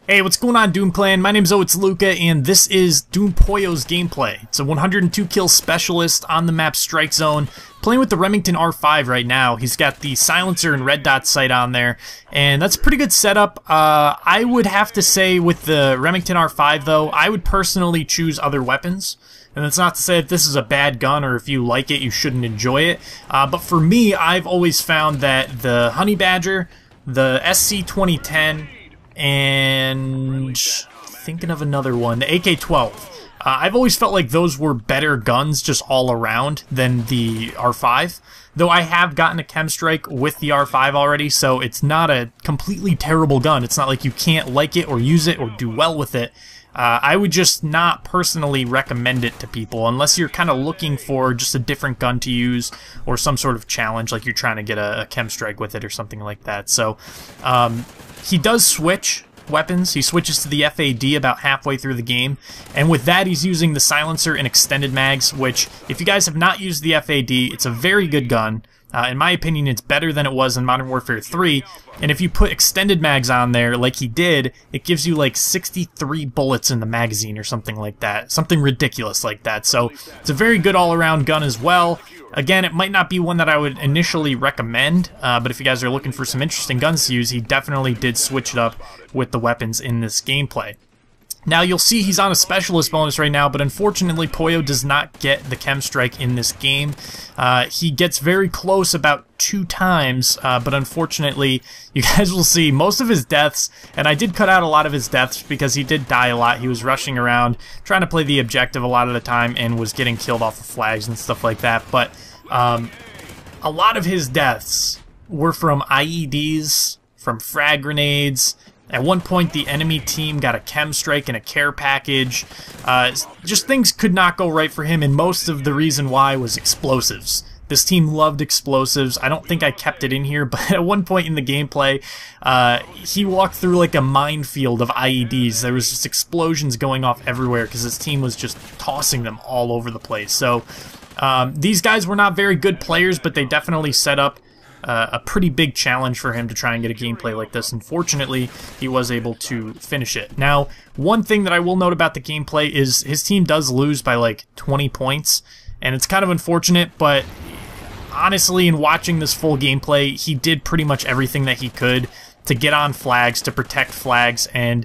Hey, what's going on, Doom Clan? My name's it's Luca, and this is Doom Pollo's gameplay. It's a 102 kill specialist on the map Strike Zone, playing with the Remington R5 right now. He's got the silencer and red dot sight on there, and that's a pretty good setup. I would have to say with the Remington R5, though, I would personally choose other weapons. And that's not to say that this is a bad gun, or if you like it, you shouldn't enjoy it. But for me, I've always found that the Honey Badger, the SC-2010, and thinking of another one, the AK-12. I've always felt like those were better guns just all around than the R5. Though I have gotten a Chem Strike with the R5 already, so it's not a completely terrible gun. It's not like you can't like it or use it or do well with it. I would just not personally recommend it to people unless you're kind of looking for just a different gun to use or some sort of challenge, like you're trying to get a Chem Strike with it or something like that. So he does switch weapons. He switches to the FAD about halfway through the game, and with that he's using the silencer and extended mags, which if you guys have not used the FAD, it's a very good gun. In my opinion, it's better than it was in Modern Warfare 3, and if you put extended mags on there like he did, it gives you like 63 bullets in the magazine or something like that. Something ridiculous like that. So it's a very good all-around gun as well. Again, it might not be one that I would initially recommend, but if you guys are looking for some interesting guns to use, he definitely did switch it up with the weapons in this gameplay. Now, you'll see he's on a specialist bonus right now, but unfortunately, Pollo does not get the Chem Strike in this game. He gets very close about 2 times, but unfortunately, you guys will see most of his deaths, and I did cut out a lot of his deaths because he did die a lot. He was rushing around, trying to play the objective a lot of the time, and was getting killed off of flags and stuff like that, but a lot of his deaths were from IEDs, from frag grenades. At one point, the enemy team got a Chem Strike and a care package. Just things could not go right for him, and most of the reason why was explosives. This team loved explosives. I don't think I kept it in here, but at one point in the gameplay, he walked through like a minefield of IEDs. There was just explosions going off everywhere because his team was just tossing them all over the place. So these guys were not very good players, but they definitely set up a pretty big challenge for him to try and get a gameplay like this. Unfortunately, he was able to finish it. Now, one thing that I will note about the gameplay is his team does lose by like 20 points, and it's kind of unfortunate, but honestly, in watching this full gameplay, he did pretty much everything that he could to get on flags, to protect flags, and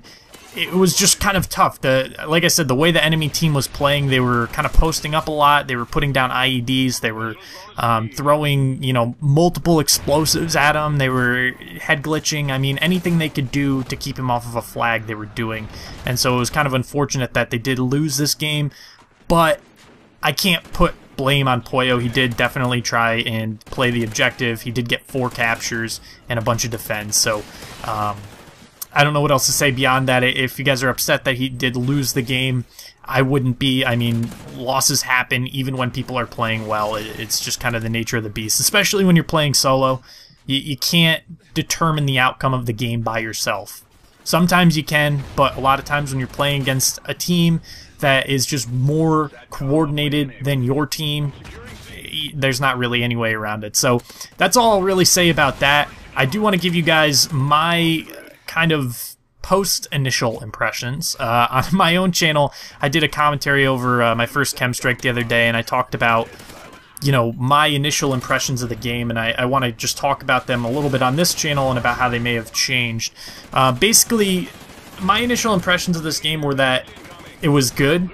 it was just kind of tough. Like I said, the way the enemy team was playing, they were kind of posting up a lot. They were putting down IEDs. They were throwing, multiple explosives at him. They were head glitching. I mean, anything they could do to keep him off of a flag, they were doing. And so it was kind of unfortunate that they did lose this game. But I can't put blame on Pollo. He did definitely try and play the objective. He did get 4 captures and a bunch of defense. So, I don't know what else to say beyond that. If you guys are upset that he did lose the game, I wouldn't be. I mean, losses happen even when people are playing well. It's just kind of the nature of the beast, especially when you're playing solo. You can't determine the outcome of the game by yourself. Sometimes you can, but a lot of times when you're playing against a team that is just more coordinated than your team, there's not really any way around it. So that's all I'll really say about that. I do want to give you guys my kind of post-initial impressions. On my own channel, I did a commentary over my first Chem Strike the other day, and I talked about, my initial impressions of the game, and I want to just talk about them a little bit on this channel and about how they may have changed. Basically, my initial impressions of this game were that it was good,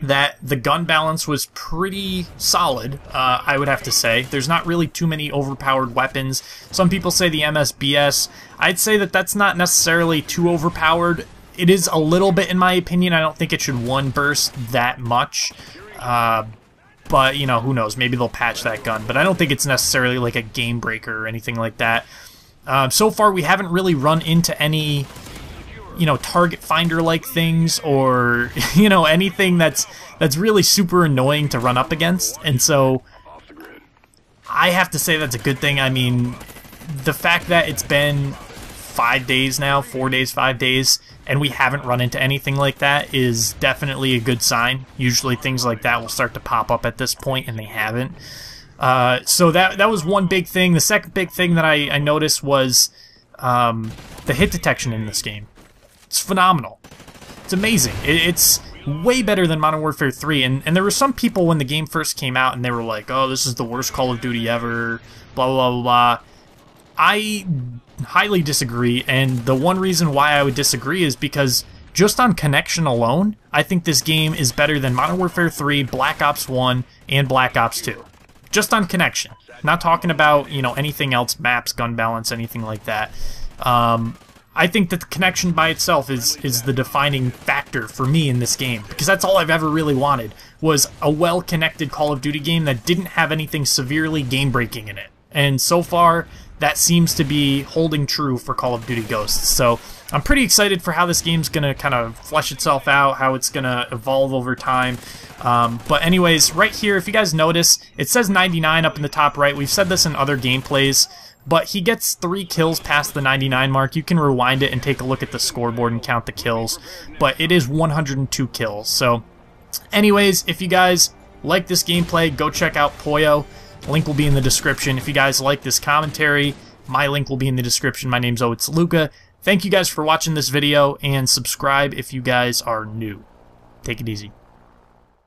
that the gun balance was pretty solid, I would have to say. There's not really too many overpowered weapons. Some people say the MSBS. I'd say that that's not necessarily too overpowered. It is a little bit, in my opinion. I don't think it should one burst that much. But, who knows? Maybe they'll patch that gun. But I don't think it's necessarily like a game breaker or anything like that. So far, we haven't really run into any target finder like things, or anything that's really super annoying to run up against. And so I have to say that's a good thing. I mean, the fact that it's been 5 days now, 4 days, 5 days, and we haven't run into anything like that is definitely a good sign. Usually things like that will start to pop up at this point, and they haven't. So that was one big thing. The second big thing that I noticed was the hit detection in this game. It's phenomenal. It's amazing. It's way better than Modern Warfare 3, and there were some people when the game first came out and they were like, oh, this is the worst Call of Duty ever, blah, blah, blah, blah. I highly disagree, and the one reason why I would disagree is because just on connection alone, I think this game is better than Modern Warfare 3, Black Ops 1, and Black Ops 2. Just on connection. Not talking about, you know, anything else, maps, gun balance, anything like that. I think that the connection by itself is the defining factor for me in this game, because that's all I've ever really wanted, was a well-connected Call of Duty game that didn't have anything severely game-breaking in it. And so far, that seems to be holding true for Call of Duty Ghosts. So I'm pretty excited for how this game's going to kind of flesh itself out, how it's going to evolve over time. But anyways, right here, if you guys notice, it says 99 up in the top right. We've said this in other gameplays, but he gets 3 kills past the 99 mark. You can rewind it and take a look at the scoreboard and count the kills, but it is 102 kills. So anyways, if you guys like this gameplay, go check out Pollo. Link will be in the description. If you guys like this commentary, my link will be in the description. My name's It's Luca. Thank you guys for watching this video, and subscribe if you guys are new. Take it easy.